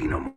destino.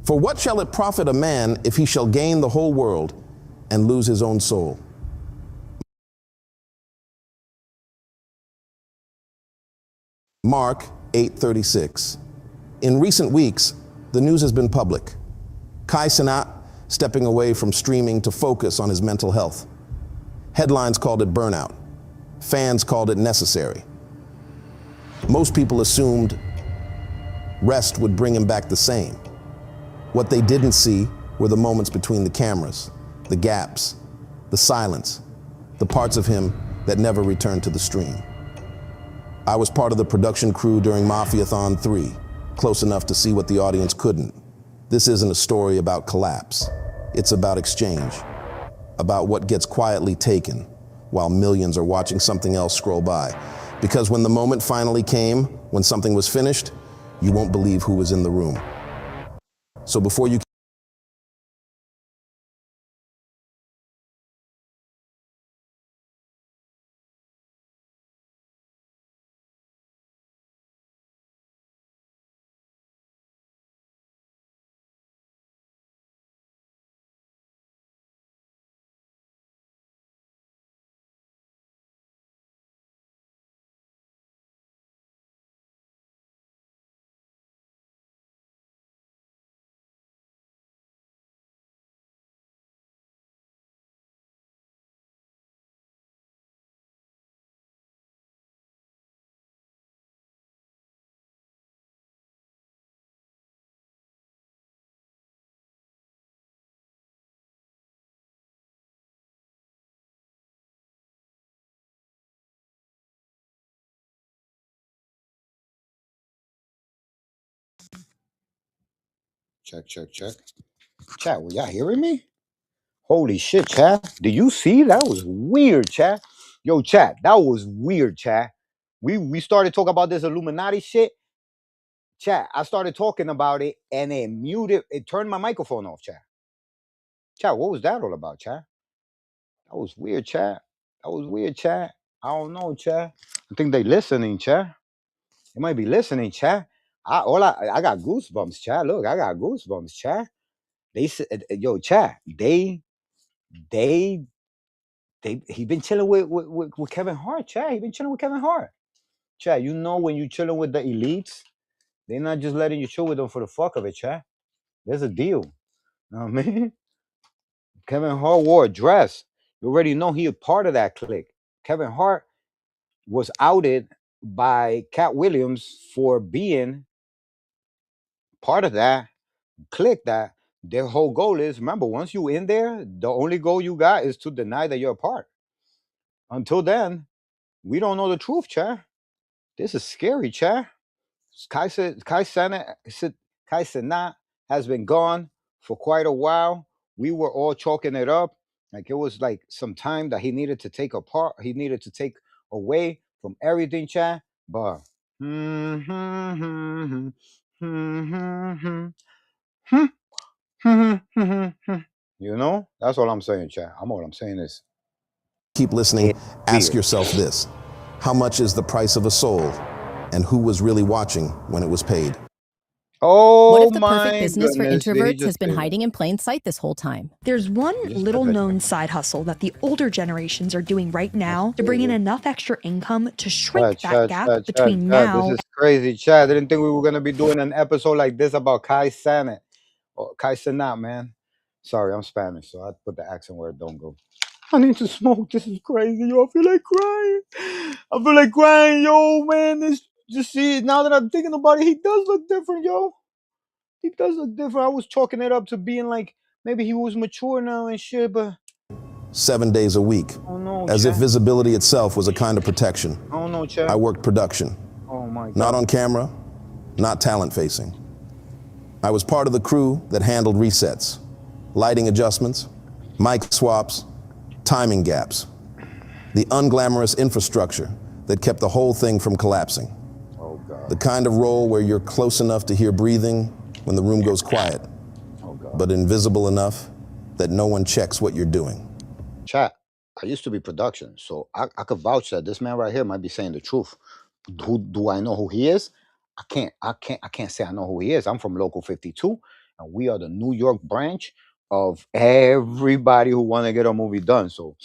For what shall it profit a man if he shall gain the whole world and lose his own soul? Mark 8:36. In recent weeks, the news has been public. Cenat stepping away from streaming to focus on his mental health. Headlines called it burnout. Fans called it necessary. Most people assumed rest would bring him back the same. What they didn't see were the moments between the cameras, the gaps, the silence, the parts of him that never returned to the stream. I was part of the production crew during Mafiathon 3, close enough to see what the audience couldn't. This isn't a story about collapse. It's about exchange, about what gets quietly taken while millions are watching something else scroll by. Because when the moment finally came, when something was finished, you won't believe who was in the room. So before you Check. Chat, were y'all hearing me? Holy shit, chat. Do you see? That was weird, chat. Yo, chat, that was weird, chat. We started talking about this Illuminati shit. Chat, I started talking about it and it turned my microphone off, chat. Chat, what was that all about, chat? That was weird, chat. I don't know, chat. I think they listening, chat. They might be listening, chat. I got goosebumps, chat. Look, I got goosebumps, chat. They said, yo, chat. He been chilling with Kevin Hart, chat. He been chilling with Kevin Hart, chat. You know when you chilling with the elites, they're not just letting you chill with them for the fuck of it, chat. There's a deal. You know what I mean? Kevin Hart wore a dress. You already know he a part of that clique. Kevin Hart was outed by Cat Williams for being part of that clique. That their whole goal is, remember, once you in there, the only goal you got is to deny that you're a part. Until then, we don't know the truth, chat. This is scary, chat. Kai Cenat has been gone for quite a while. We were all chalking it up like it was like some time that he needed to take apart. He needed to take away from everything, chat. But you know, that's all I'm saying, chat. All I'm saying is keep listening, ask yourself this: how much is the price of a soul, and who was really watching when it was paid? oh, what if the perfect business for introverts has been hiding in plain sight this whole time? There's one little-known side hustle that the older generations are doing right now to bring in enough extra income to shrink that gap between now. This is crazy, Chad. I didn't think we were gonna be doing an episode like this about Kai Cenat. Or Kai Cenat, man. Sorry, I'm Spanish, so I put the accent where it don't go. I need to smoke. This is crazy, yo. I feel like crying, yo, man. This just see now that I'm thinking about it, he does look different, yo. He does look different. I was chalking it up to being like maybe he was mature now and shit, but 7 days a week, as if visibility itself was a kind of protection. Oh no, Chad. I worked production. Oh my God. Not on camera, not talent facing. I was part of the crew that handled resets, lighting adjustments, mic swaps, timing gaps, the unglamorous infrastructure that kept the whole thing from collapsing. Oh God. The kind of role where you're close enough to hear breathing when the room goes quiet, but invisible enough that no one checks what you're doing. Chat, I used to be production, so I could vouch that this man right here might be saying the truth. Do I know who he is? I can't say I know who he is. I'm from Local 52, and we are the New York branch of everybody who want to get a movie done. So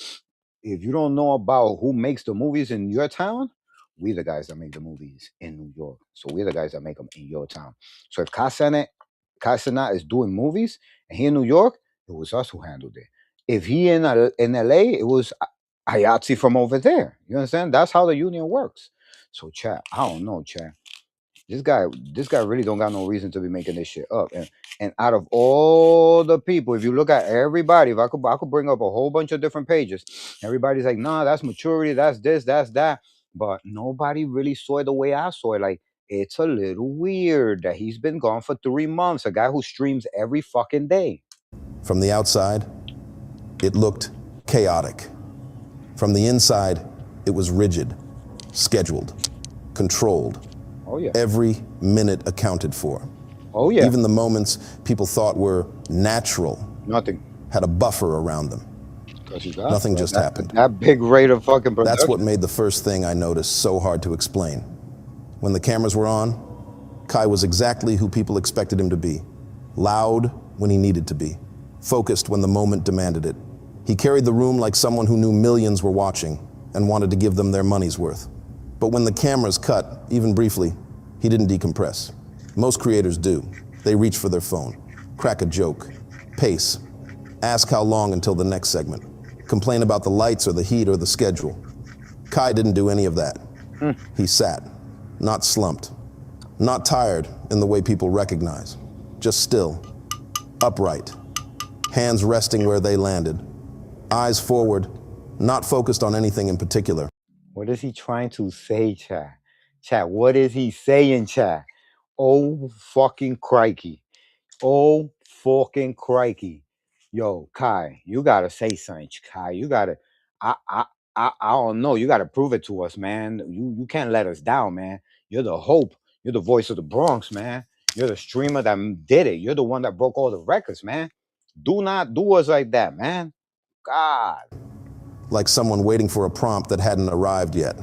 if you don't know about who makes the movies in your town, we the guys that make the movies in New York. So we're the guys that make them in your town. So if Cenat is doing movies and he in New York, it was us who handled it. If he in LA, it was Ayatsi from over there. You understand? That's how the union works. So chat, I don't know, chat. This guy really don't got no reason to be making this shit up. And out of all the people, if you look at everybody, if I could bring up a whole bunch of different pages, everybody's like, nah, that's maturity, that's this, that's that. But nobody really saw it the way I saw it. Like, it's a little weird that he's been gone for 3 months, a guy who streams every fucking day. From the outside, it looked chaotic. From the inside, it was rigid, scheduled, controlled. Oh, yeah. Every minute accounted for. Oh, yeah. Even the moments people thought were natural Nothing had a buffer around them. Nothing just happened. That big rate of fucking production. That's what made the first thing I noticed so hard to explain. When the cameras were on, Kai was exactly who people expected him to be. Loud when he needed to be. Focused when the moment demanded it. He carried the room like someone who knew millions were watching and wanted to give them their money's worth. But when the cameras cut, even briefly, he didn't decompress. Most creators do. They reach for their phone, crack a joke, pace, ask how long until the next segment, complain about the lights or the heat or the schedule. Kai didn't do any of that. He sat, not slumped, not tired in the way people recognize, just still, upright, hands resting where they landed, eyes forward, not focused on anything in particular. What is he trying to say, chat? Chat, what is he saying, chat? Oh, fucking crikey. Oh, fucking crikey. Yo, Kai, you gotta say something, Kai. You gotta, I don't know. You gotta prove it to us, man. You can't let us down, man. You're the hope. You're the voice of the Bronx, man. You're the streamer that did it. You're the one that broke all the records, man. Do not do us like that, man. God. Like someone waiting for a prompt that hadn't arrived yet.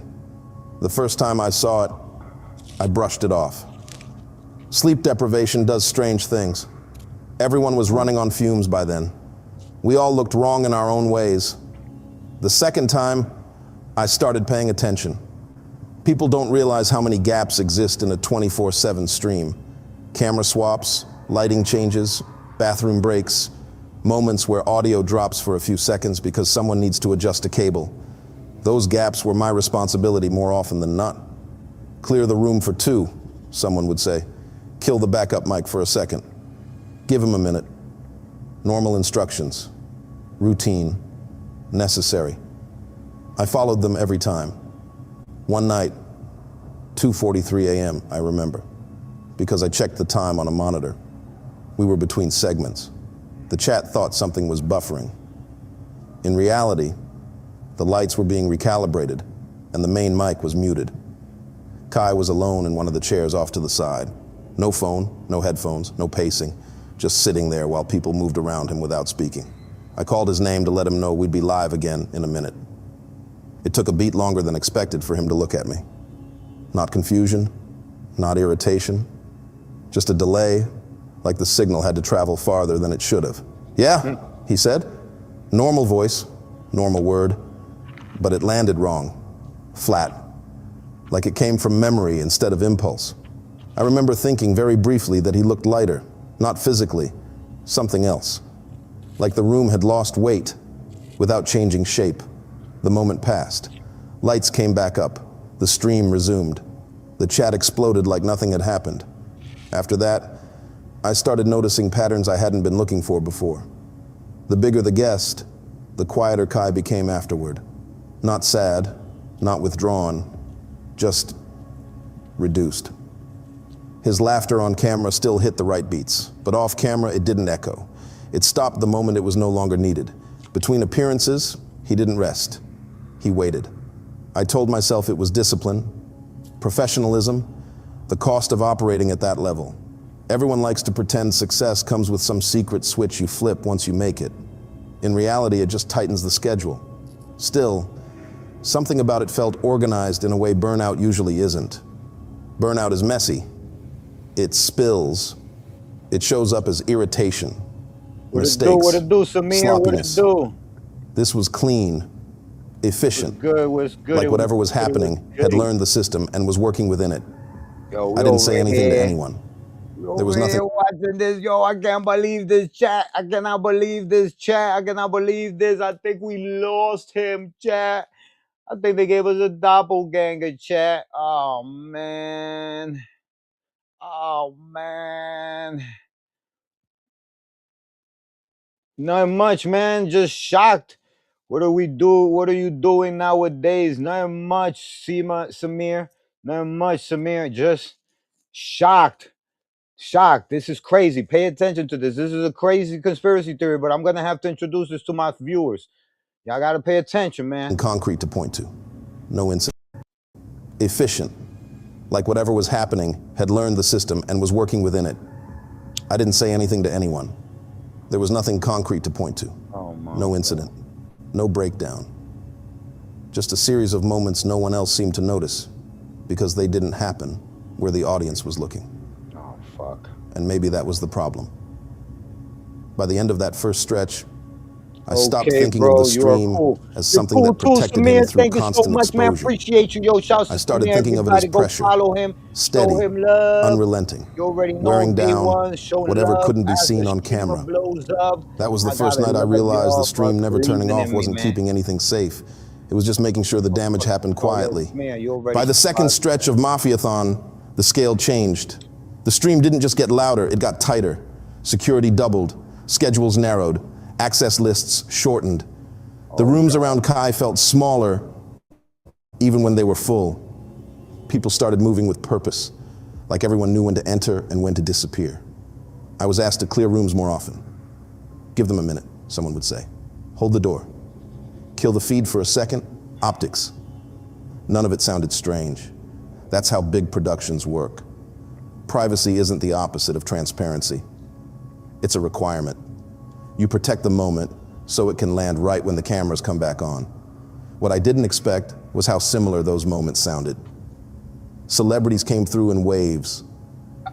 The first time I saw it, I brushed it off. Sleep deprivation does strange things. Everyone was running on fumes by then. We all looked wrong in our own ways. The second time, I started paying attention. People don't realize how many gaps exist in a 24/7 stream. Camera swaps, lighting changes, bathroom breaks, moments where audio drops for a few seconds because someone needs to adjust a cable. Those gaps were my responsibility more often than not. Clear the room for 2, someone would say. Kill the backup mic for a second. Give him a minute. Normal instructions. Routine. Necessary. I followed them every time. One night, 2:43 a.m., I remember, because I checked the time on a monitor. We were between segments. The chat thought something was buffering. In reality, the lights were being recalibrated and the main mic was muted. Kai was alone in one of the chairs off to the side. No phone, no headphones, no pacing, just sitting there while people moved around him without speaking. I called his name to let him know we'd be live again in a minute. It took a beat longer than expected for him to look at me. Not confusion, not irritation, just a delay, like the signal had to travel farther than it should have. Yeah, he said. Normal voice, normal word, but it landed wrong, flat, like it came from memory instead of impulse. I remember thinking very briefly that he looked lighter, not physically, something else. Like the room had lost weight without changing shape. The moment passed. Lights came back up. The stream resumed. The chat exploded like nothing had happened. After that, I started noticing patterns I hadn't been looking for before. The bigger the guest, the quieter Kai became afterward. Not sad, not withdrawn, just reduced. His laughter on camera still hit the right beats, but off camera it didn't echo. It stopped the moment it was no longer needed. Between appearances, he didn't rest. He waited. I told myself it was discipline, professionalism, the cost of operating at that level. Everyone likes to pretend success comes with some secret switch you flip once you make it. In reality, it just tightens the schedule. Still, something about it felt organized in a way burnout usually isn't. Burnout is messy. It spills, It shows up as irritation, What mistakes, it do, Samir? sloppiness. What it do? This was clean, efficient, What's good? like whatever was happening had learned the system and was working within it. Yo, I didn't say anything to anyone. There was nothing. Watching this, yo, I can't believe this chat. I cannot believe this chat. I cannot believe this. I think we lost him, chat. I think they gave us a doppelganger, chat. Oh man. Oh man. Not much, man. Just shocked. What do we do? What are you doing nowadays? Not much, Samir. Not much, Samir. Just shocked. Shocked. This is crazy. Pay attention to this. This is a crazy conspiracy theory, but I'm going to have to introduce this to my viewers. Y'all got to pay attention, man. Concrete to point to. No incident. Efficient. Like whatever was happening had learned the system and was working within it. I didn't say anything to anyone. There was nothing concrete to point to. No incident. No breakdown. Just a series of moments no one else seemed to notice because they didn't happen where the audience was looking. Oh, fuck. And maybe that was the problem. By the end of that first stretch, I stopped thinking of the stream as something that protected him through constant exposure. Man. Appreciate you, yo. Shouts I started thinking of it as pressure, follow him, steady, show him love. unrelenting, You already know wearing down whatever love, couldn't be seen on camera. That was the first night I realized the stream never turning off wasn't keeping anything safe. It was just making sure the damage happened quietly. By the second stretch of Mafiathon, the scale changed. The stream didn't just get louder, it got tighter. Security doubled, schedules narrowed, access lists shortened. The rooms around Kai felt smaller even when they were full. People started moving with purpose, like everyone knew when to enter and when to disappear. I was asked to clear rooms more often. Give them a minute, someone would say. Hold the door. Kill the feed for a second. Optics. None of it sounded strange. That's how big productions work. Privacy isn't the opposite of transparency. It's a requirement. You protect the moment so it can land right when the cameras come back on. What I didn't expect was how similar those moments sounded. Celebrities came through in waves,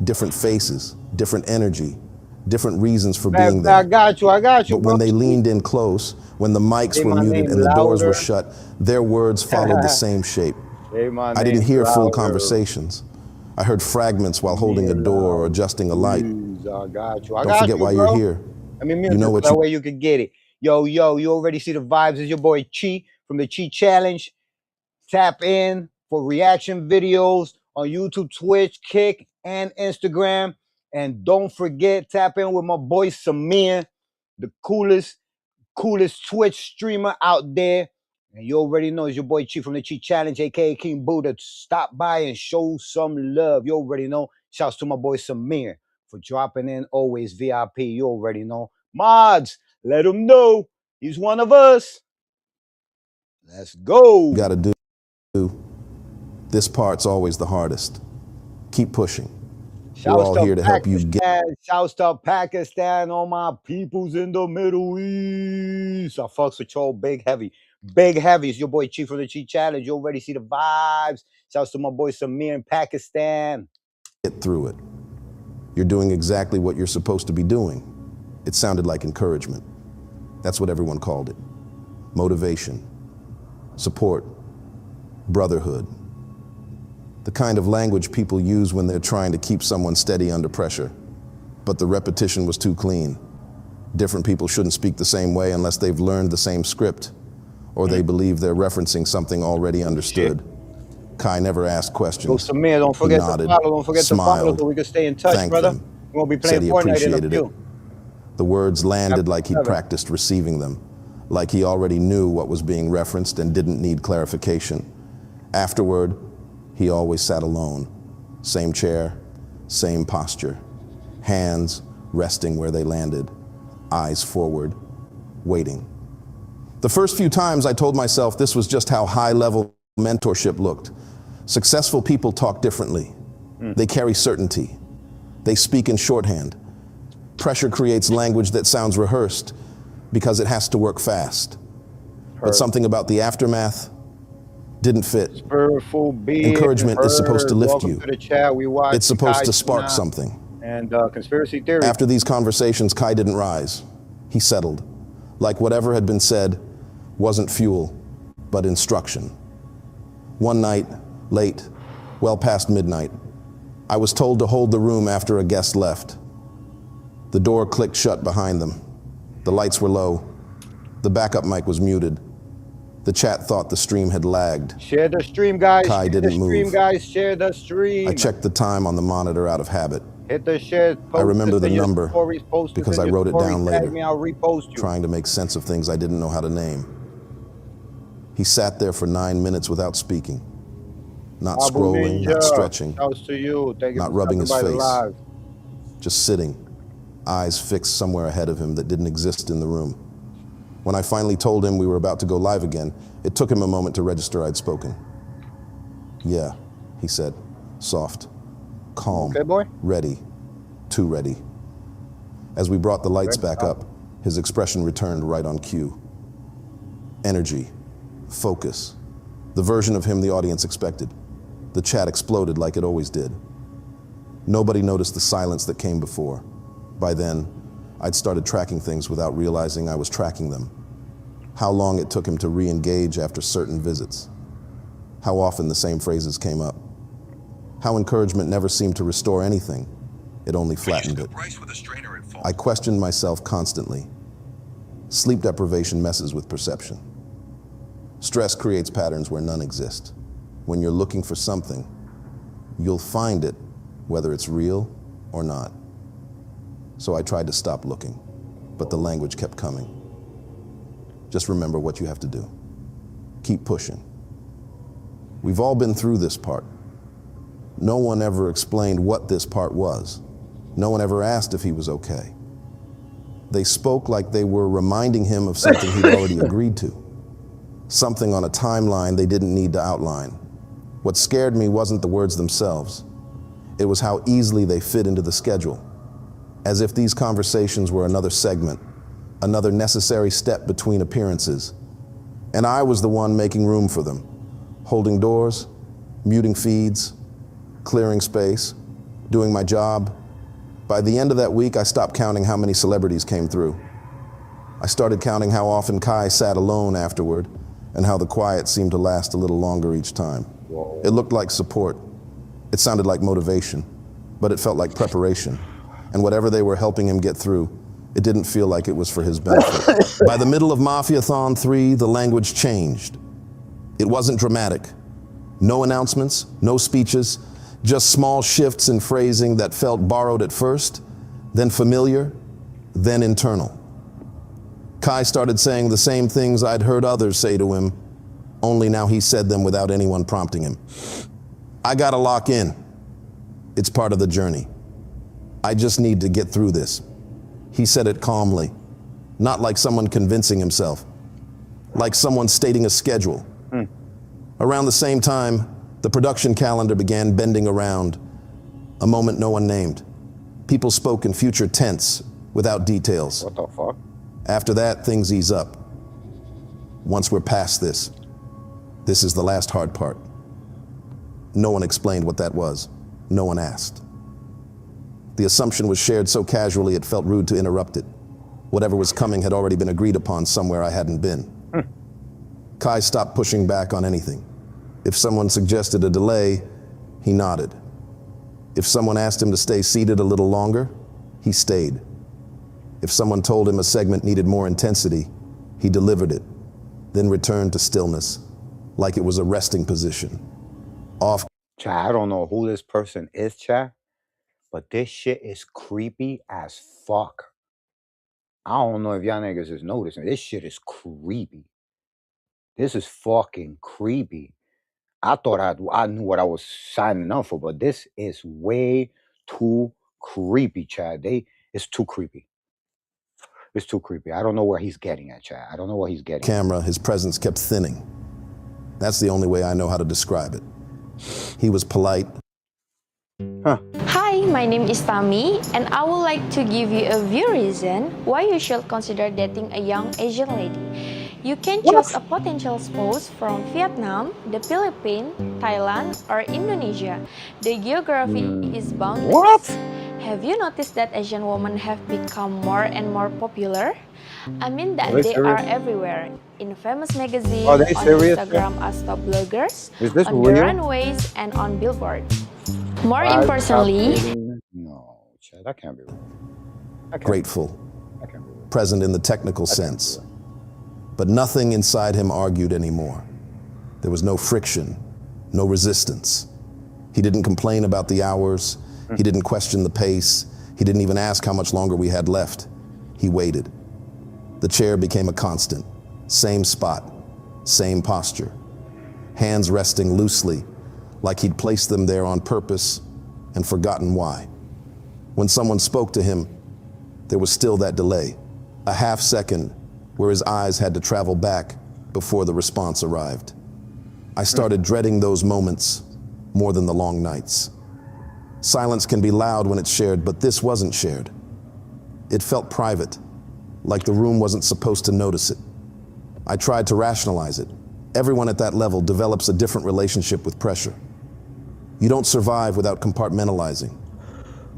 different faces, different energy, different reasons for being there. I got you, But when they leaned in close, when the mics were muted and the doors were shut, their words followed the same shape. I didn't hear full conversations. I heard fragments while holding a door or adjusting a light. Don't forget why you're here. You know what that way you can get it. Yo, you already see the vibes. It's your boy Chi from the Chi Challenge. Tap in for reaction videos on YouTube, Twitch, Kick, and Instagram. And don't forget, tap in with my boy Samir, the coolest Twitch streamer out there. And you already know it's your boy Chi from the Chi Challenge, aka King Buddha. Stop by and show some love. You already know. Shouts to my boy Samir for dropping in, always VIP. You already know. Mods, let him know he's one of us. Let's go. You gotta do. This part's always the hardest. Keep pushing. We're all here to help you get. Shouts to Pakistan, all my peoples in the Middle East. I fucks with y'all big heavy. Big heavy. It's your boy Chief from the Chief Challenge. You already see the vibes. Shouts to my boy Samir in Pakistan. Get through it. You're doing exactly what you're supposed to be doing. It sounded like encouragement. That's what everyone called it. Motivation, support, brotherhood. The kind of language people use when they're trying to keep someone steady under pressure. But the repetition was too clean. Different people shouldn't speak the same way unless they've learned the same script, or they believe they're referencing something already understood. Kai never asked questions. So Samir, don't forget to follow. Don't forget to follow so we can stay in touch, brother. We won't be playing Fortnite in a few. The words landed like he practiced receiving them, like he already knew what was being referenced and didn't need clarification. Afterward, he always sat alone. Same chair, same posture. Hands resting where they landed, eyes forward, waiting. The first few times I told myself this was just how high-level mentorship looked. Successful people talk differently. They carry certainty. They speak in shorthand. Pressure creates language that sounds rehearsed because it has to work fast. But something about the aftermath didn't fit. Encouragement is supposed to lift you. It's supposed to spark something. And conspiracy theory. After these conversations, Kai didn't rise. He settled, like whatever had been said wasn't fuel, but instruction. One night, late, well past midnight, I was told to hold the room after a guest left. The door clicked shut behind them. The lights were low. The backup mic was muted. The chat thought the stream had lagged. Share the stream, guys. Kai didn't move. Share the stream. I checked the time on the monitor out of habit. Hit the share. I remember the number because I wrote it down later, I'll repost you. trying to make sense of things I didn't know how to name. He sat there for 9 minutes without speaking, not scrolling, not stretching, not rubbing his face, just sitting, eyes fixed somewhere ahead of him that didn't exist in the room. When I finally told him we were about to go live again, it took him a moment to register I'd spoken. Yeah, he said, soft, calm, okay, boy? Ready, too ready. As we brought the lights back up, his expression returned right on cue. Energy, focus, the version of him the audience expected. The chat exploded like it always did. Nobody noticed the silence that came before. By then, I'd started tracking things without realizing I was tracking them. How long it took him to re-engage after certain visits. How often the same phrases came up. How encouragement never seemed to restore anything. It only flattened it. I questioned myself constantly. Sleep deprivation messes with perception. Stress creates patterns where none exist. When you're looking for something, you'll find it, whether it's real or not. So I tried to stop looking, but the language kept coming. Just remember what you have to do. Keep pushing. We've all been through this part. No one ever explained what this part was. No one ever asked if he was okay. They spoke like they were reminding him of something he'd already agreed to. Something on a timeline they didn't need to outline. What scared me wasn't the words themselves. It was how easily they fit into the schedule. As if these conversations were another segment, another necessary step between appearances. And I was the one making room for them, holding doors, muting feeds, clearing space, doing my job. By the end of that week, I stopped counting how many celebrities came through. I started counting how often Kai sat alone afterward and how the quiet seemed to last a little longer each time. It looked like support. It sounded like motivation, but it felt like preparation. And whatever they were helping him get through, it didn't feel like it was for his benefit. By the middle of Mafiathon 3, the language changed. It wasn't dramatic. No announcements, no speeches, just small shifts in phrasing that felt borrowed at first, then familiar, then internal. Kai started saying the same things I'd heard others say to him, only now he said them without anyone prompting him. I gotta lock in. It's part of the journey. I just need to get through this. He said it calmly, not like someone convincing himself, like someone stating a schedule. Around the same time, the production calendar began bending around, a moment no one named. People spoke in future tense, without details. What the fuck? After that, things ease up. Once we're past this, this is the last hard part. No one explained what that was. No one asked. The assumption was shared so casually it felt rude to interrupt it. Whatever was coming had already been agreed upon somewhere I hadn't been. Kai stopped pushing back on anything. If someone suggested a delay, he nodded. If someone asked him to stay seated a little longer, he stayed. If someone told him a segment needed more intensity, he delivered it, then returned to stillness, like it was a resting position. Off. Chat, I don't know who this person is, chat, but this shit is creepy as fuck. I don't know if y'all niggas is noticing. This shit is creepy. This is fucking creepy. I thought I knew what I was signing up for, but this is way too creepy, Chad. It's too creepy. It's too creepy. I don't know where he's getting at, Chad. I don't know what he's getting Camera, his presence kept thinning. That's the only way I know how to describe it. He was polite. Hi, my name is Tami, and I would like to give you a few reasons why you should consider dating a young Asian lady. You can choose a potential spouse from Vietnam, the Philippines, Thailand, or Indonesia. The geography is boundless. Have you noticed that Asian women have become more and more popular? I mean that Are they they serious? are everywhere. In famous magazines, Are they on serious? Instagram as top bloggers, Is this on the real? runways, and on billboards. More Stop importantly, kidding. No, Chad, that can't be real. That can't be Grateful, real. That can't be real. present in the technical That can't be sense. real. But nothing inside him argued anymore. There was no friction, no resistance. He didn't complain about the hours. He didn't question the pace. He didn't even ask how much longer we had left. He waited. The chair became a constant. Same spot, same posture. Hands resting loosely, like he'd placed them there on purpose and forgotten why. When someone spoke to him, there was still that delay, a half second where his eyes had to travel back before the response arrived. I started dreading those moments more than the long nights. Silence can be loud when it's shared, but this wasn't shared. It felt private, like the room wasn't supposed to notice it. I tried to rationalize it. Everyone at that level develops a different relationship with pressure. You don't survive without compartmentalizing.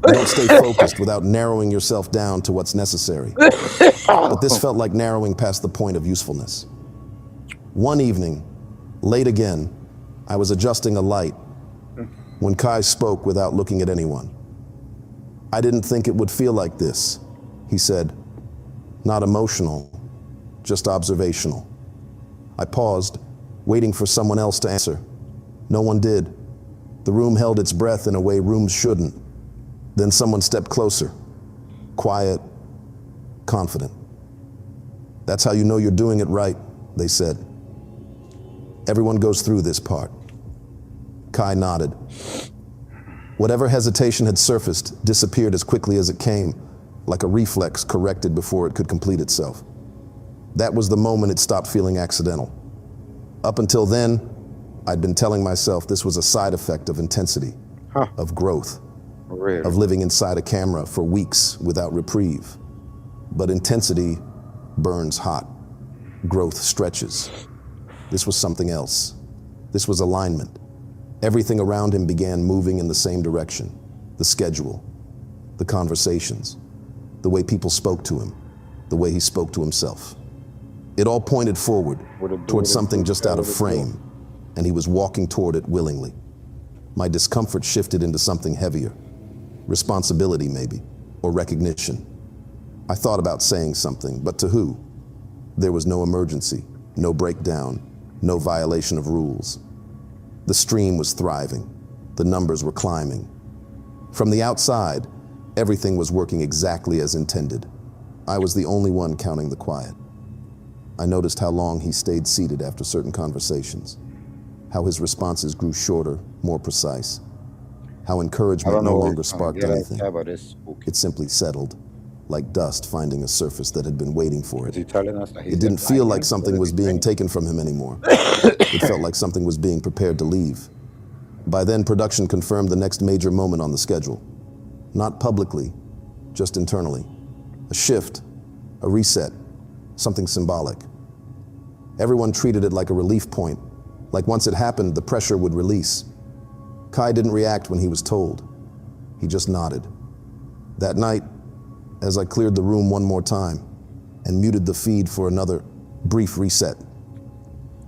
You don't stay focused without narrowing yourself down to what's necessary. But this felt like narrowing past the point of usefulness. One evening, late again, I was adjusting a light when Kai spoke without looking at anyone. I didn't think it would feel like this, he said. Not emotional, just observational. I paused, waiting for someone else to answer. No one did. The room held its breath in a way rooms shouldn't. Then someone stepped closer, quiet, confident. That's how you know you're doing it right, they said. Everyone goes through this part. Kai nodded. Whatever hesitation had surfaced disappeared as quickly as it came, like a reflex corrected before it could complete itself. That was the moment it stopped feeling accidental. Up until then, I'd been telling myself this was a side effect of intensity, of growth, Really? of living inside a camera for weeks without reprieve. But intensity burns hot. Growth stretches. This was something else. This was alignment. Everything around him began moving in the same direction. The schedule, the conversations, the way people spoke to him, the way he spoke to himself. It all pointed forward, towards something just out of frame, and he was walking toward it willingly. My discomfort shifted into something heavier. Responsibility, maybe, or recognition. I thought about saying something, but to who? There was no emergency, no breakdown, no violation of rules. The stream was thriving. The numbers were climbing. From the outside, everything was working exactly as intended. I was the only one counting the quiet. I noticed how long he stayed seated after certain conversations, how his responses grew shorter, more precise, how encouragement no longer sparked anything. It simply settled, like dust finding a surface that had been waiting for it. It didn't feel like something was being taken from him anymore. It felt like something was being prepared to leave. By then, production confirmed the next major moment on the schedule. Not publicly, just internally. A shift, a reset, something symbolic. Everyone treated it like a relief point, like once it happened, the pressure would release. Kai didn't react when he was told. He just nodded. That night, as I cleared the room one more time and muted the feed for another brief reset,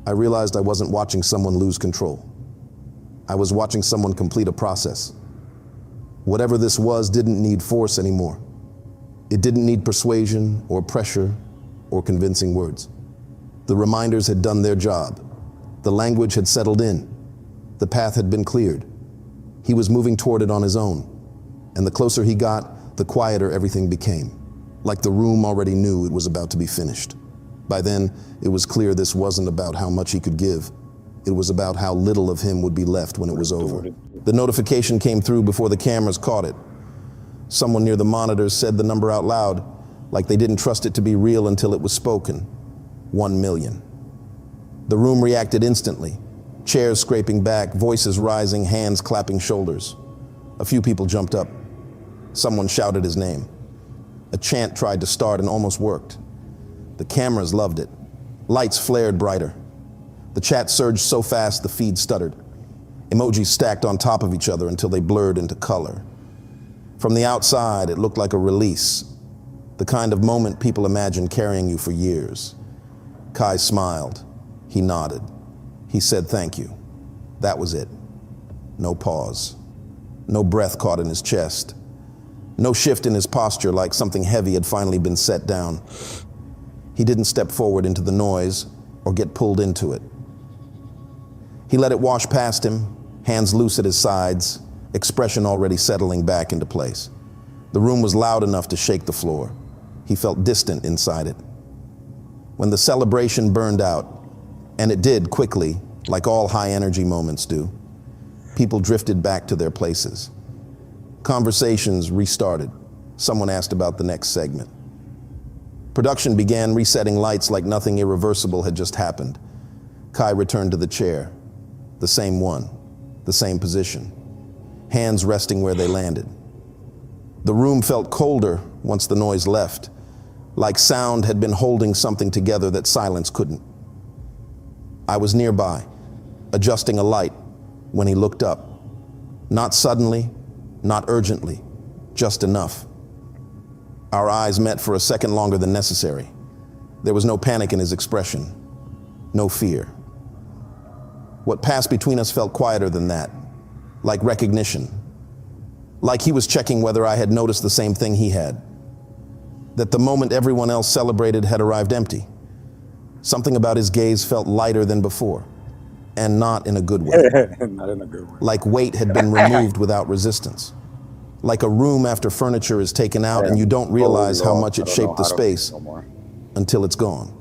I realized I wasn't watching someone lose control. I was watching someone complete a process. Whatever this was didn't need force anymore. It didn't need persuasion or pressure or convincing words. The reminders had done their job. The language had settled in. The path had been cleared. He was moving toward it on his own. And the closer he got, the quieter everything became. Like the room already knew it was about to be finished. By then, it was clear this wasn't about how much he could give. It was about how little of him would be left when it was over. The notification came through before the cameras caught it. Someone near the monitors said the number out loud, like they didn't trust it to be real until it was spoken. 1 million. The room reacted instantly. Chairs scraping back, voices rising, hands clapping shoulders. A few people jumped up. Someone shouted his name. A chant tried to start and almost worked. The cameras loved it. Lights flared brighter. The chat surged so fast the feed stuttered. Emojis stacked on top of each other until they blurred into color. From the outside, it looked like a release, the kind of moment people imagine carrying you for years. Kai smiled. He nodded. He said thank you. That was it. No pause. No breath caught in his chest. No shift in his posture like something heavy had finally been set down. He didn't step forward into the noise or get pulled into it. He let it wash past him, hands loose at his sides, expression already settling back into place. The room was loud enough to shake the floor. He felt distant inside it. When the celebration burned out, and it did quickly, like all high-energy moments do, people drifted back to their places. Conversations restarted. Someone asked about the next segment. Production began resetting lights like nothing irreversible had just happened. Kai returned to the chair, the same one, the same position, hands resting where they landed. The room felt colder once the noise left, like sound had been holding something together that silence couldn't. I was nearby, adjusting a light, when he looked up. Not suddenly, not urgently, just enough. Our eyes met for a second longer than necessary. There was no panic in his expression, no fear. What passed between us felt quieter than that, like recognition, like he was checking whether I had noticed the same thing he had, that the moment everyone else celebrated had arrived empty. Something about his gaze felt lighter than before, and not in a good way. Not in a good way. Like weight had been removed without resistance. Like a room after furniture is taken out and you don't realize how much it shaped the space until it's gone.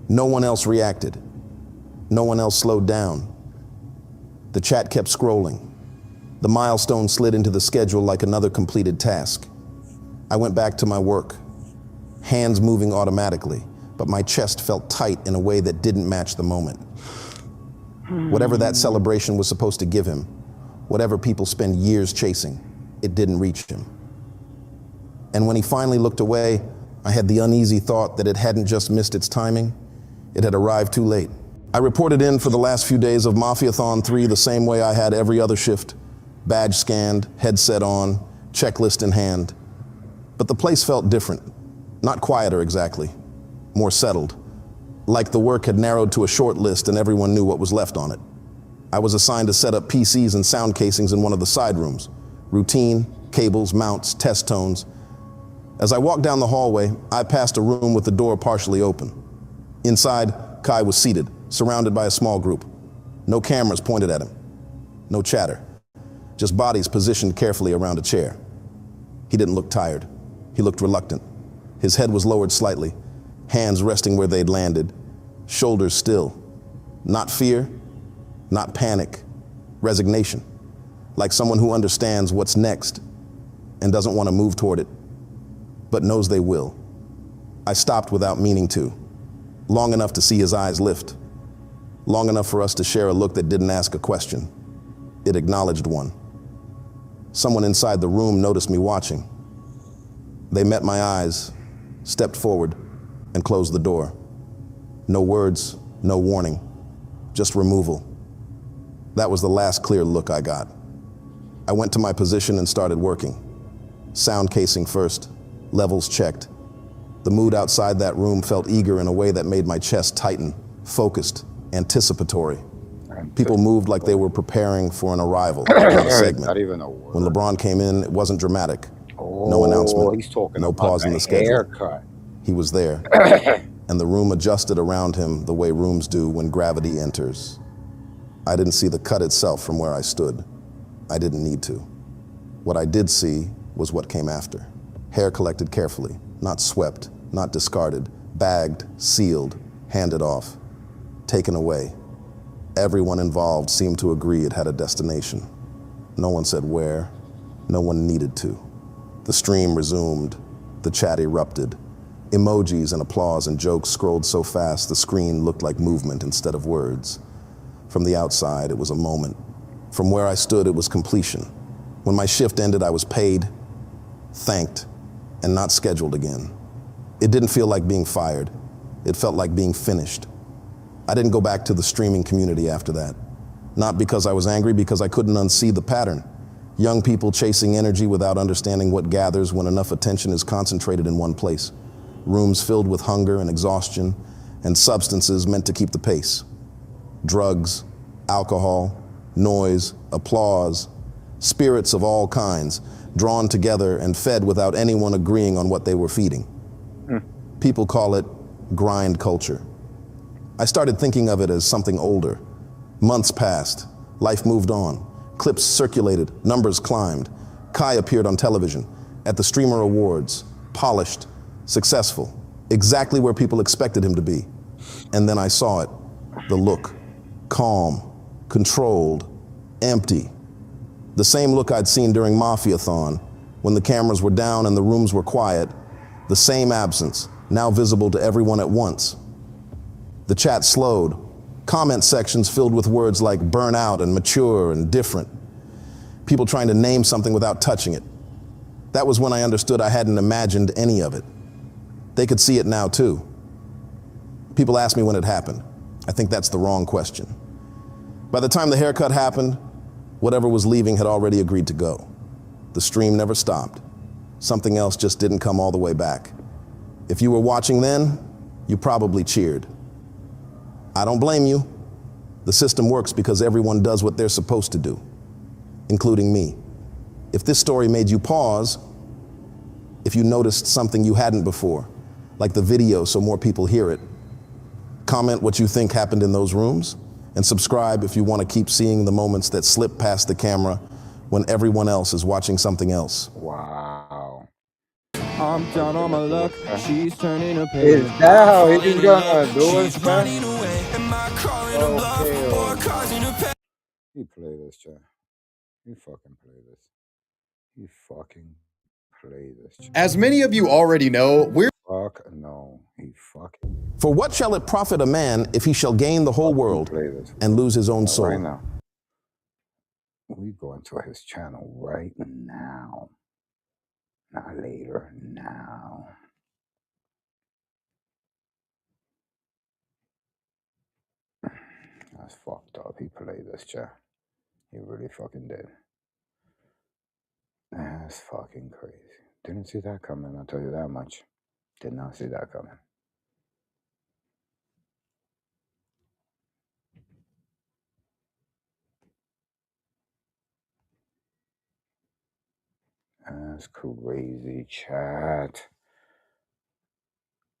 No one else reacted. No one else slowed down. The chat kept scrolling. The milestone slid into the schedule like another completed task. I went back to my work, hands moving automatically, but my chest felt tight in a way that didn't match the moment. Whatever that celebration was supposed to give him, whatever people spend years chasing, it didn't reach him. And when he finally looked away, I had the uneasy thought that it hadn't just missed its timing, it had arrived too late. I reported in for the last few days of Mafiathon 3 the same way I had every other shift, badge scanned, headset on, checklist in hand. But the place felt different, not quieter exactly, more settled, like the work had narrowed to a short list and everyone knew what was left on it. I was assigned to set up PCs and sound casings in one of the side rooms. Routine, cables, mounts, test tones. As I walked down the hallway, I passed a room with the door partially open. Inside, Kai was seated, surrounded by a small group. No cameras pointed at him. No chatter. Just bodies positioned carefully around a chair. He didn't look tired. He looked reluctant. His head was lowered slightly, hands resting where they'd landed, shoulders still. Not fear, not panic, resignation. Like someone who understands what's next and doesn't want to move toward it, but knows they will. I stopped without meaning to, long enough to see his eyes lift, long enough for us to share a look that didn't ask a question. It acknowledged one. Someone inside the room noticed me watching. They met my eyes, stepped forward, and closed the door. No words, no warning, just removal. That was the last clear look I got. I went to my position and started working. Sound casing first, levels checked. The mood outside that room felt eager in a way that made my chest tighten, focused, anticipatory. People moved like they were preparing for an arrival in a segment. Not even a word. When LeBron came in, it wasn't dramatic. No announcement, He's talking no pause in the schedule. Haircut. He was there, and the room adjusted around him the way rooms do when gravity enters. I didn't see the cut itself from where I stood. I didn't need to. What I did see was what came after. Hair collected carefully, not swept, not discarded, bagged, sealed, handed off, taken away. Everyone involved seemed to agree it had a destination. No one said where, no one needed to. The stream resumed, the chat erupted. Emojis and applause and jokes scrolled so fast the screen looked like movement instead of words. From the outside, it was a moment. From where I stood, it was completion. When my shift ended, I was paid, thanked, and not scheduled again. It didn't feel like being fired. It felt like being finished. I didn't go back to the streaming community after that. Not because I was angry, because I couldn't unsee the pattern. Young people chasing energy without understanding what gathers when enough attention is concentrated in one place. Rooms filled with hunger and exhaustion and substances meant to keep the pace. Drugs, alcohol, noise, applause, spirits of all kinds, drawn together and fed without anyone agreeing on what they were feeding. People call it grind culture. I started thinking of it as something older. Months passed, life moved on, clips circulated, numbers climbed. Kai appeared on television, at the Streamer Awards, polished, successful, exactly where people expected him to be. And then I saw it, the look, calm, controlled, empty. The same look I'd seen during Mafiathon, when the cameras were down and the rooms were quiet, the same absence, now visible to everyone at once. The chat slowed, comment sections filled with words like burnout and mature and different. People trying to name something without touching it. That was when I understood I hadn't imagined any of it. They could see it now too. People ask me when it happened. I think that's the wrong question. By the time the haircut happened, whatever was leaving had already agreed to go. The stream never stopped. Something else just didn't come all the way back. If you were watching then, you probably cheered. I don't blame you. The system works because everyone does what they're supposed to do, including me. If this story made you pause, if you noticed something you hadn't before, like the video so more people hear it, comment what you think happened in those rooms, and subscribe if you want to keep seeing the moments that slip past the camera when everyone else is watching something else. Wow. I'm down on my luck, she's turning a page. Is that how he just gonna do it, man? Okay. He play this, chat. He fucking play this. He fucking play this, chat. As many of you already know, we're Fuck no. He fucking. For what shall it profit a man if he shall gain the whole world and lose his own soul? Right now. We going to his channel right now. Not later, now. That's fucked up. He played this, chat. He really fucking did. That's fucking crazy. Didn't see that coming, I'll tell you that much. Did not see that coming. That's crazy, chat.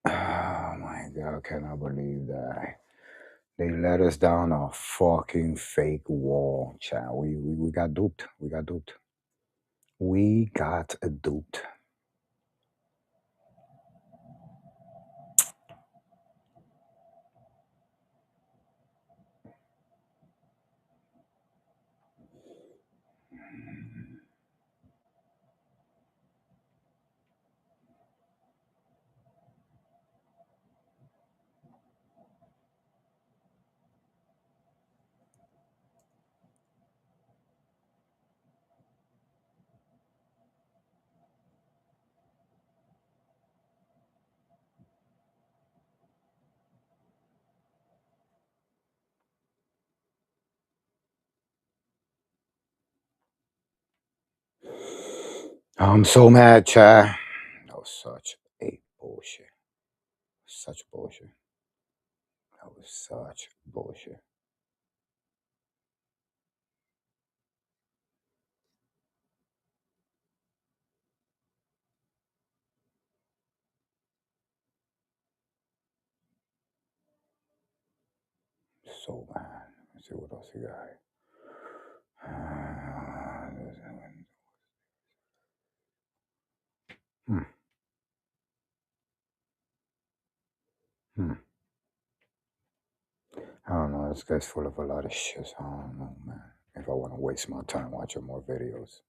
Oh my God, I cannot believe that. They let us down a fucking fake wall, chat. We got duped. We got duped. We got duped. I'm so mad, chat. That was such a bullshit. Such bullshit. That was such bullshit. So mad. Let's see what else he got. I don't know. This guy's full of a lot of shit. I don't know, man. If I want to waste my time watching more videos.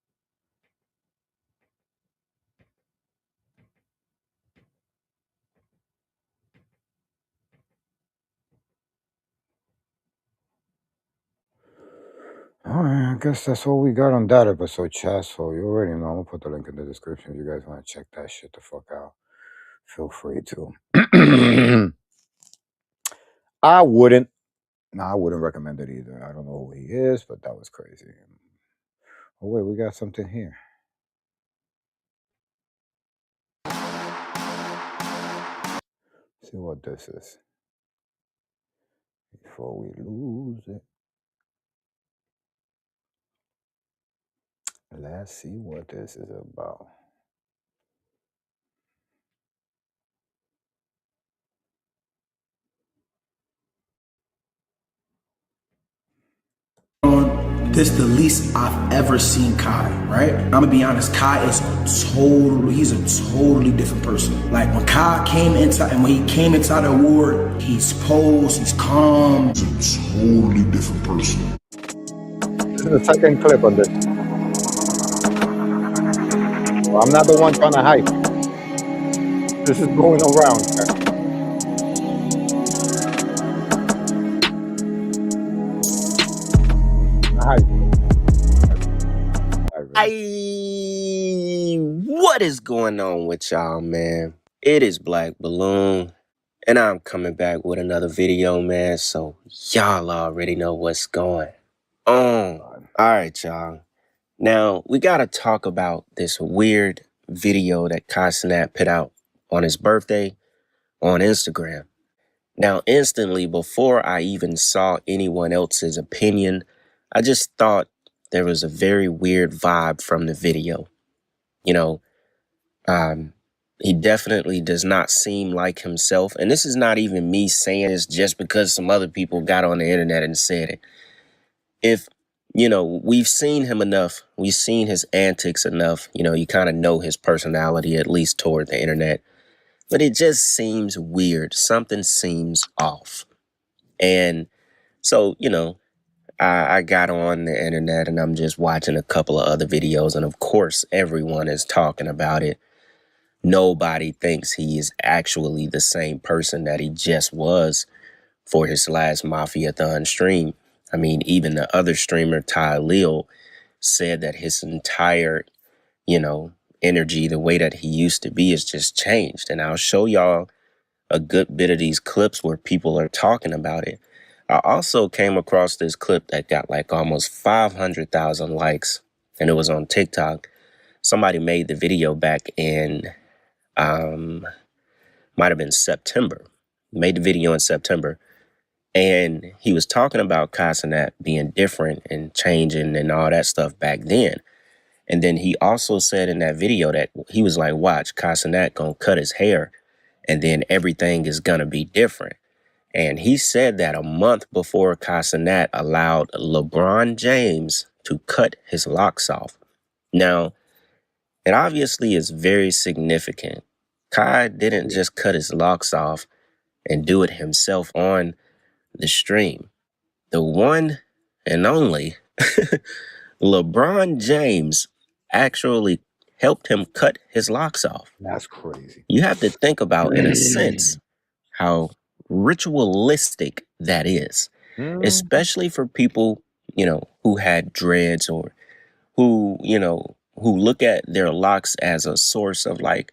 All right, I guess that's all we got on that episode, chat. So you already know. I'm going to put the link in the description if you guys want to check that shit the fuck out. Feel free to. I wouldn't. No, I wouldn't recommend it either. I don't know who he is, but that was crazy. Oh wait, we got something here. See what this is before we lose it. Let's see what this is about. This is the least I've ever seen Kai, right? I'm gonna be honest, Kai is he's a totally different person. Like when Kai came inside, and when he came inside the award, he's posed, he's calm. He's a totally different person. This is the second clip on this. Well, I'm not the one trying to hype. This is going around. What is going on with y'all, man? It is Black Balloon, and I'm coming back with another video, man, so y'all already know what's going on. Alright, y'all. Now, we gotta talk about this weird video that Cenat put out on his birthday on Instagram. Now, instantly, before I even saw anyone else's opinion, I just thought there was a very weird vibe from the video. You know, he definitely does not seem like himself. And this is not even me saying this just because some other people got on the internet and said it. If, we've seen him enough, we've seen his antics enough, you kind of know his personality, at least toward the internet. But it just seems weird. Something seems off. And so, I got on the internet and I'm just watching a couple of other videos. And of course, everyone is talking about it. Nobody thinks he is actually the same person that he just was for his last Mafia-thon stream. I mean, even the other streamer, Ty Lil, said that his entire, energy, the way that he used to be has just changed. And I'll show y'all a good bit of these clips where people are talking about it. I also came across this clip that got like almost 500,000 likes, and it was on TikTok. Somebody made the video back in, might have been September, made the video in September. And he was talking about Cenat being different and changing and all that stuff back then. And then he also said in that video that he was like, watch, Cenat gonna cut his hair and then everything is gonna be different. And he said that a month before Cenat allowed LeBron James to cut his locks off. Now, it obviously is very significant. Kai didn't just cut his locks off and do it himself on the stream. The one and only LeBron James actually helped him cut his locks off. That's crazy. You have to think about, in a sense, how ritualistic that is, especially for people, who had dreads or who look at their locks as a source of like,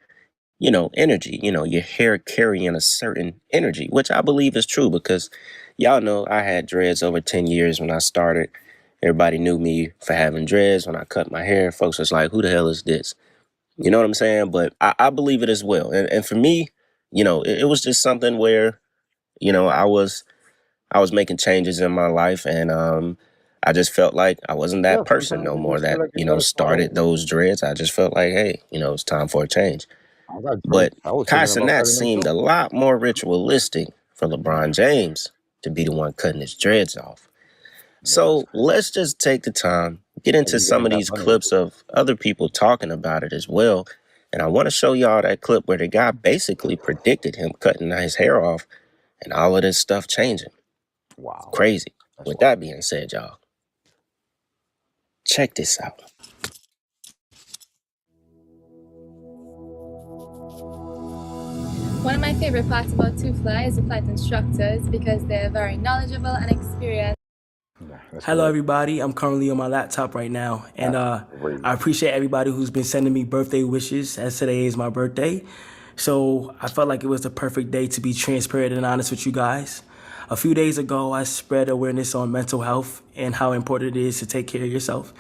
energy, your hair carrying a certain energy, which I believe is true because y'all know I had dreads over 10 years when I started. Everybody knew me for having dreads. When I cut my hair, folks was like, who the hell is this? You know what I'm saying? But I believe it as well. And for me, it was just something where, I was making changes in my life, and I just felt like I wasn't that person no more that, started those dreads. I just felt like, hey, it's time for a change. But Cenat seemed a lot more ritualistic for LeBron James to be the one cutting his dreads off. So let's just take the time, get into some of these clips of other people talking about it as well. And I want to show y'all that clip where the guy basically predicted him cutting his hair off and all of this stuff changing. Wow. Crazy. With that being said, y'all, check this out. One of my favorite parts about TwoFly is the flight instructors because they're very knowledgeable and experienced. Hello everybody, I'm currently on my laptop right now, and I appreciate everybody who's been sending me birthday wishes, as today is my birthday. So I felt like it was the perfect day to be transparent and honest with you guys. A few days ago, I spread awareness on mental health and how important it is to take care of yourself.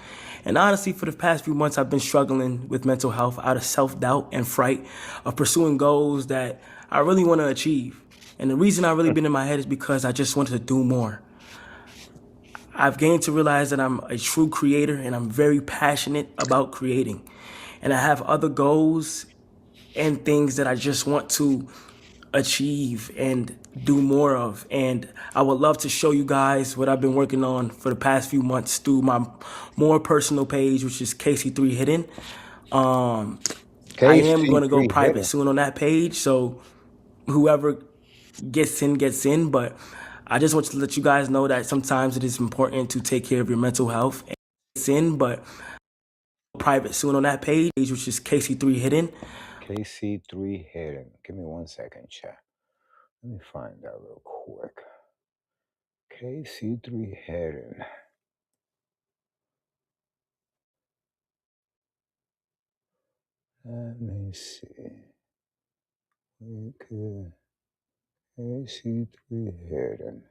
And honestly, for the past few months, I've been struggling with mental health out of self-doubt and fright of pursuing goals that I really want to achieve. And the reason I've really been in my head is because I just wanted to do more. I've gained to realize that I'm a true creator and I'm very passionate about creating. And I have other goals and things that I just want to achieve and do more of. And I would love to show you guys what I've been working on for the past few months through my more personal page, which is KC3 Hidden. I am going to go private soon on that page, so whoever gets in, but I just want to let you guys know that sometimes it is important to take care of your mental health. But private soon on that page, which is KC3 Hidden. KC3 Hidden. Give me 1 second, chat. Let me find that real quick. KC3 Hidden. Let me see. We could KC3 Hidden.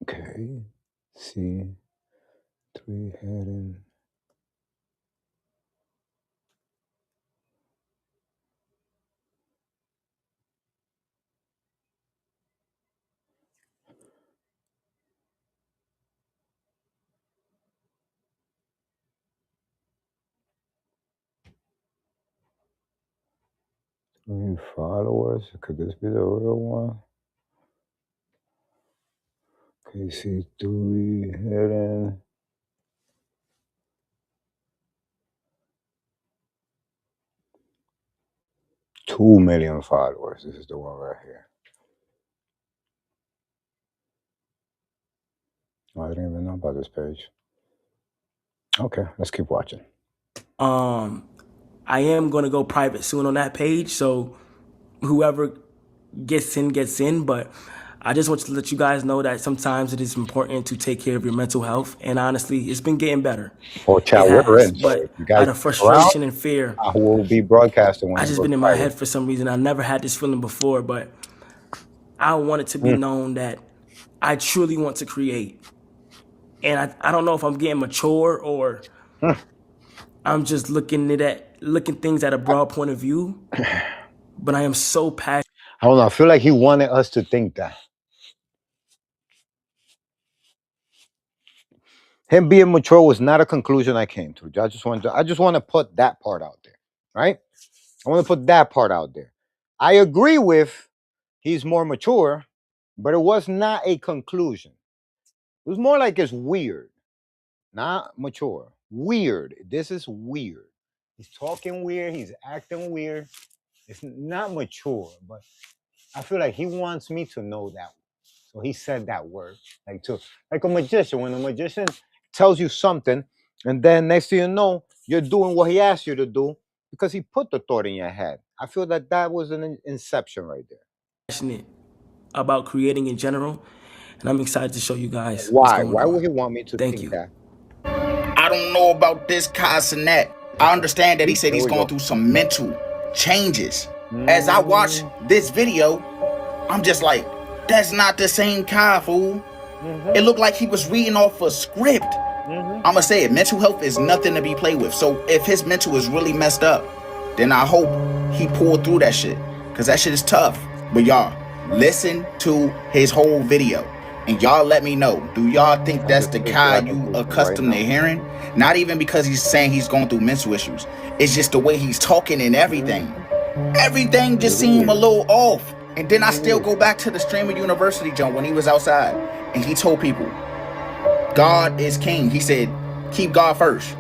KC3 Hidden. Any followers? Could this be the real one? KC3 Hidden. 2 million followers. This is the one right here. I didn't even know about this page. Okay, let's keep watching. I am going to go private soon on that page, so whoever gets in, but I just want to let you guys know that sometimes it is important to take care of your mental health, and honestly, it's been getting better. Oh, chat, we're in. So but you guys out of frustration and fear, I will be broadcasting when I just been in my head for some reason. I never had this feeling before, but I want it to be known that I truly want to create. And I don't know if I'm getting mature or I'm just looking things at a broad point of view, but I am so passionate. I don't know. I feel like he wanted us to think that. Him being mature was not a conclusion I came to. I just want to put that part out there, right? I want to put that part out there. I agree with he's more mature, but it was not a conclusion. It was more like it's weird, not mature. Weird. This is weird. He's talking weird. He's acting weird. It's not mature, but I feel like he wants me to know that. So he said that word, like a magician. When a magician tells you something, and then next thing you know, you're doing what he asked you to do because he put the thought in your head. I feel that that was an inception right there. Passionate about creating in general, and I'm excited to show you guys Why? what's going on. Why would he want me to think that? I don't know about this Cenat. I understand that he said he's going through some mental changes. As I watch this video, I'm just like, that's not the same Kai, fool. It looked like he was reading off a script. I'ma say it, mental health is nothing to be played with. So if his mental is really messed up, then I hope he pulled through that shit, because that shit is tough. But y'all, listen to his whole video, and y'all let me know, do y'all think that's the Kai you accustomed to hearing? Not even because he's saying he's going through mental issues. It's just the way he's talking and everything. Everything just seemed a little off. And then I still go back to the Streamer University jump when he was outside, and he told people, God is king. He said, keep God first.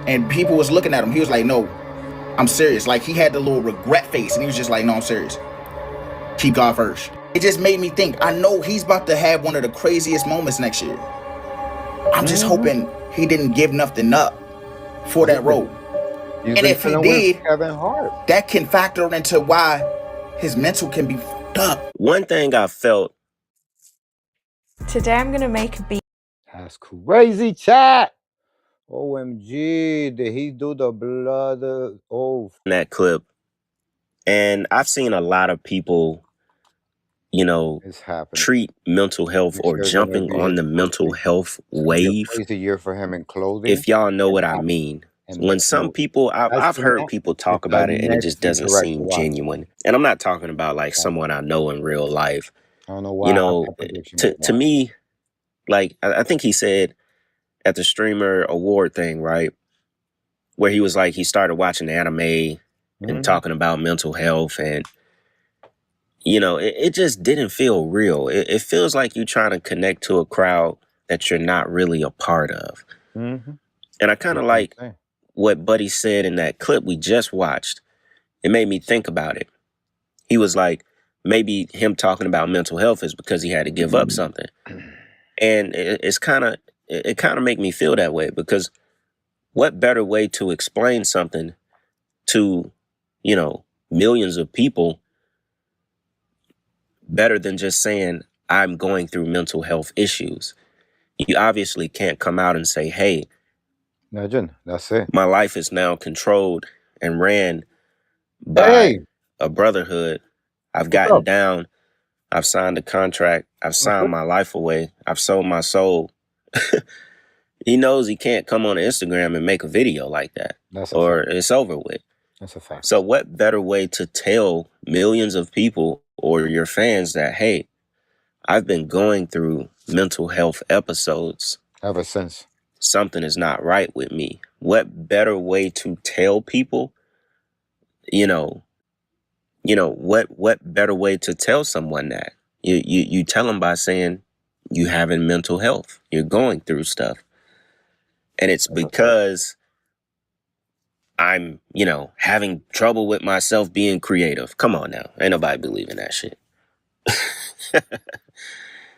And people was looking at him. He was like, no, I'm serious. Like, he had the little regret face, and he was just like, no, I'm serious. Keep God first. It just made me think, I know he's about to have one of the craziest moments next year. I'm just hoping he didn't give nothing up for that role. And if he did, that can factor into why his mental can be fucked up. One thing I felt. Today I'm gonna make a beat. That's crazy, chat. OMG, did he do the blood? That clip. And I've seen a lot of people, you know, It's happening. treat mental health This or year gonna jumping be on a the mental health it's gonna be a wave, crazy year for him in clothing if y'all know and what I mean. When basketball. some people, That's I've heard people is talk the about it and it next just doesn't direct to seem watch. genuine. And I'm not talking about like someone I know in real life. I don't know You why I have know, that prediction. to me, like I think he said at the streamer award thing, right? Where he was like, he started watching anime and talking about mental health, and you know, it just didn't feel real. It feels like you're trying to connect to a crowd that you're not really a part of. Mm-hmm. And I kind of like what Buddy said in that clip we just watched. It made me think about it. He was like, maybe him talking about mental health is because he had to give up something. And it kind of make me feel that way, because what better way to explain something to, you know, millions of people better than just saying, I'm going through mental health issues. You obviously can't come out and say, hey, imagine, that's it. My life is now controlled and ran by a brotherhood. I've gotten down. I've signed a contract. I've signed my life away. I've sold my soul. He knows he can't come on Instagram and make a video like that, or it's over with. That's a fact. So what better way to tell millions of people or your fans that, hey, I've been going through mental health episodes ever since. Something is not right with me. What better way to tell people, you know, what better way to tell someone that? You tell them by saying you having mental health. You're going through stuff. And it's because I'm, having trouble with myself being creative. Come on now. Ain't nobody believing that shit.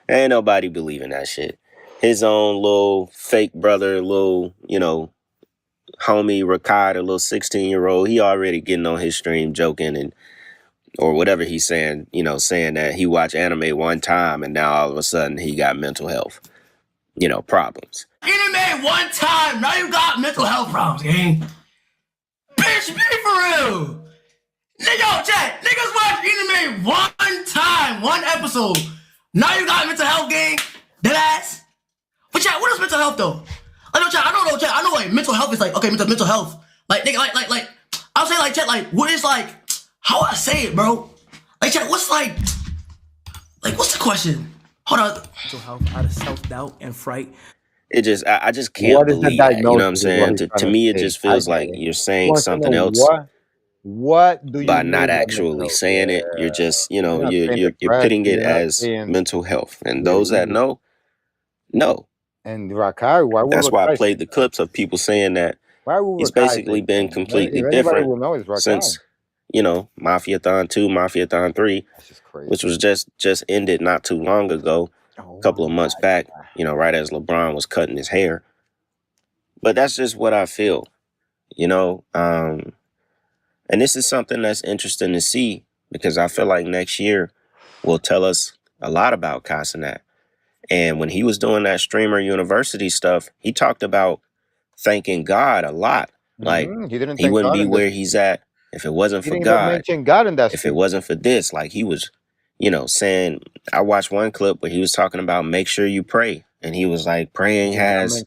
Ain't nobody believing that shit. His own little fake brother, little, homie Rakai, a little 16-year-old, he already getting on his stream joking or whatever he's saying, saying that he watched anime one time and now all of a sudden he got mental health, problems. Anime one time, now you got mental health problems, gang. Bitch, be for real. Yo, chat, niggas watch anime one time, one episode. Now you got mental health, gang. Dead ass. But chat, what is mental health though? I know, chat, I know like mental health is like, okay, mental health. Like, nigga, like, I'll say like, chat, like, what is like, how I say it, bro? Like, chat, what's like, what's the question? Hold on. Mental health out of self-doubt and fright. It just, I just can't believe that. You know what I'm saying? To me, it just feels like you're saying something else. What do you by not actually saying it? You're just, you're putting it as mental health. And those that know. And Rakai, that's why I played the clips of people saying that he's basically been completely different since, Mafia-thon 2, Mafia-thon 3, which was just ended not too long ago, a couple of months back, right as LeBron was cutting his hair. But that's just what I feel, and this is something that's interesting to see, because I feel like next year will tell us a lot about Cenat. And when he was doing that streamer university stuff, he talked about thanking God a lot. Like, he wouldn't be where he's at if it wasn't for God. Mention God in that if it wasn't for this, like he was, saying, I watched one clip where he was talking about make sure you pray. And he was like, praying has,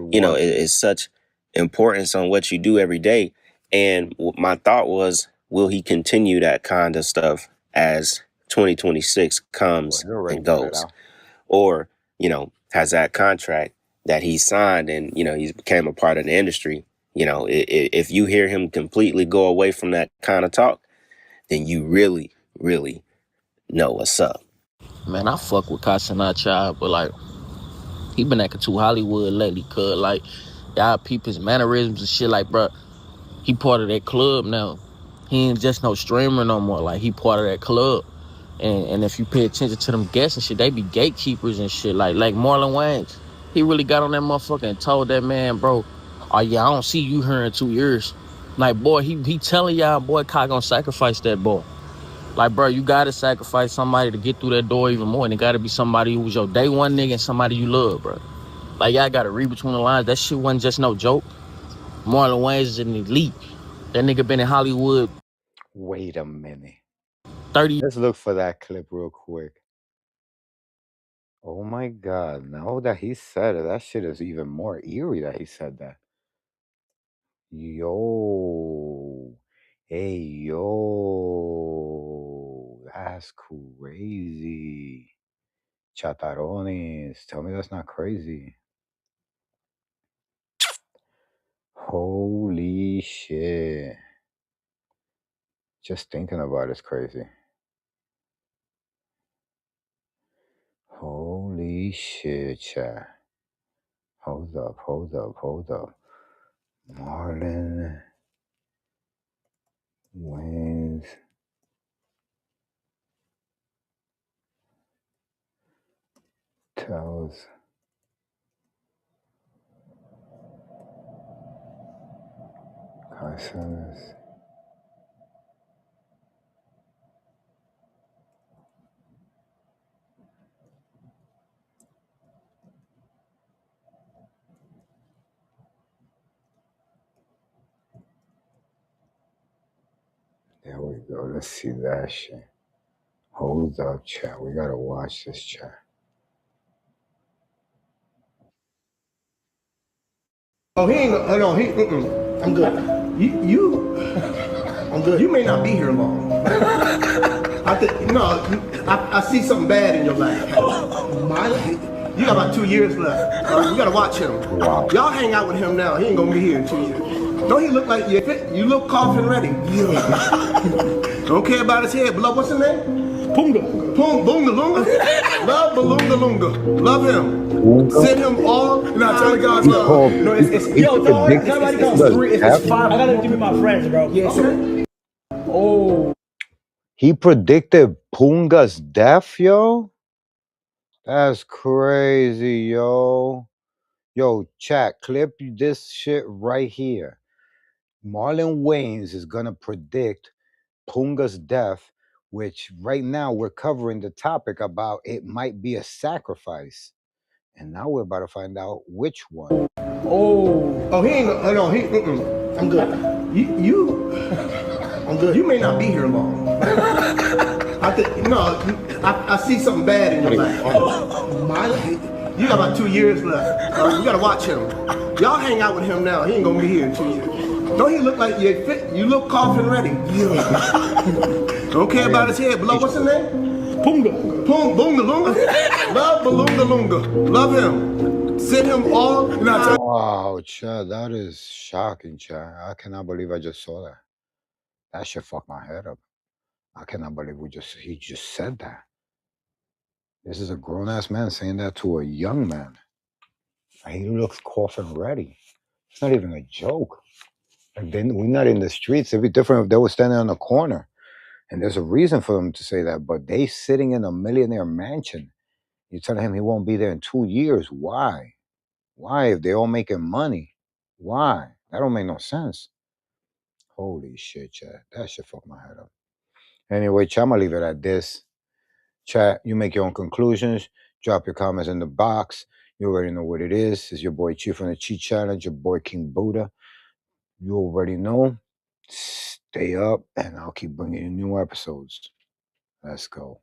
is such importance on what you do every day. And my thought was, will he continue that kind of stuff as 2026 comes and goes? Or, has that contract that he signed and, he's became a part of the industry, if you hear him completely go away from that kind of talk, then you really, really know what's up. Man, I fuck with Cenat, child, but like, he been acting too Hollywood lately, cuz like, y'all peep his mannerisms and shit, like, bro, he part of that club now. He ain't just no streamer no more, like, he part of that club. And if you pay attention to them guests and shit, they be gatekeepers and shit. Like Marlon Wayans, he really got on that motherfucker and told that man, bro, oh yeah, I don't see you here in 2 years. Like, boy, he telling y'all, boy, Kai gonna sacrifice that boy. Like, bro, you gotta sacrifice somebody to get through that door even more. And it gotta be somebody who was your day one nigga and somebody you love, bro. Like, y'all gotta read between the lines. That shit wasn't just no joke. Marlon Wayans is an elite. That nigga been in Hollywood. Wait a minute. 30. Let's look for that clip real quick. Oh my God. Now that he said it, that shit is even more eerie that he said that. Yo. Hey, yo. That's crazy. Chatarones. Tell me that's not crazy. Holy shit. Just thinking about it's crazy. Holy shit, chat. Hold up. Marlon Wayans tells Casanas. There we go. Let's see that shit. Hold up, chat. We gotta watch this, chat. Oh, he ain't. No, he. I'm good. I'm good. You may not be here long. I think no. I see something bad in your life. My life. You got about 2 years left. You gotta watch him. Wow. Y'all hang out with him now. He ain't gonna be here in 2 years. Don't he look like you? You look coffin ready. Yeah. Don't care about his head. But what's his name? Punga. Boonga Lunga. Love Balunga Lunga. Love him. Send him all. Tell the guys love. No, it's yo, dog. It's 5. I gotta give me my friends, bro. Yeah, so Oh. he predicted Punga's death, yo. That's crazy, yo. Yo, chat, clip this shit right here. Marlon Wayans is gonna predict Punga's death, which right now we're covering the topic about it might be a sacrifice. And now we're about to find out which one. Oh, he ain't. No, he. I'm good. I'm good. You may not be here long. I think no. I see something bad in your life. My life. You got about 2 years left. You gotta watch him. Y'all hang out with him now. He ain't gonna be here in 2 years. Don't he look like you? You look coffin ready. Yeah. Don't care about his head. But what's his name? Punga. Boonga Lunga. Love Balunga Lunga. Love him. Send him all. Wow, Chad, that is shocking, Chad. I cannot believe I just saw that. That shit fucked my head up. I cannot believe he just said that. This is a grown-ass man saying that to a young man. And he looks coffin ready. It's not even a joke. Like we're not in the streets. It'd be different if they were standing on the corner. And there's a reason for them to say that, but they sitting in a millionaire mansion. You're telling him he won't be there in 2 years. Why? Why? If they're all making money, why? That don't make no sense. Holy shit, chat. That shit fucked my head up. Anyway, chat, I'm gonna leave it at this. Chat, you make your own conclusions. Drop your comments in the box. You already know what it is. It's your boy Chief from the Cheat Challenge, your boy King Buddha. You already know. Stay up, and I'll keep bringing you new episodes. Let's go.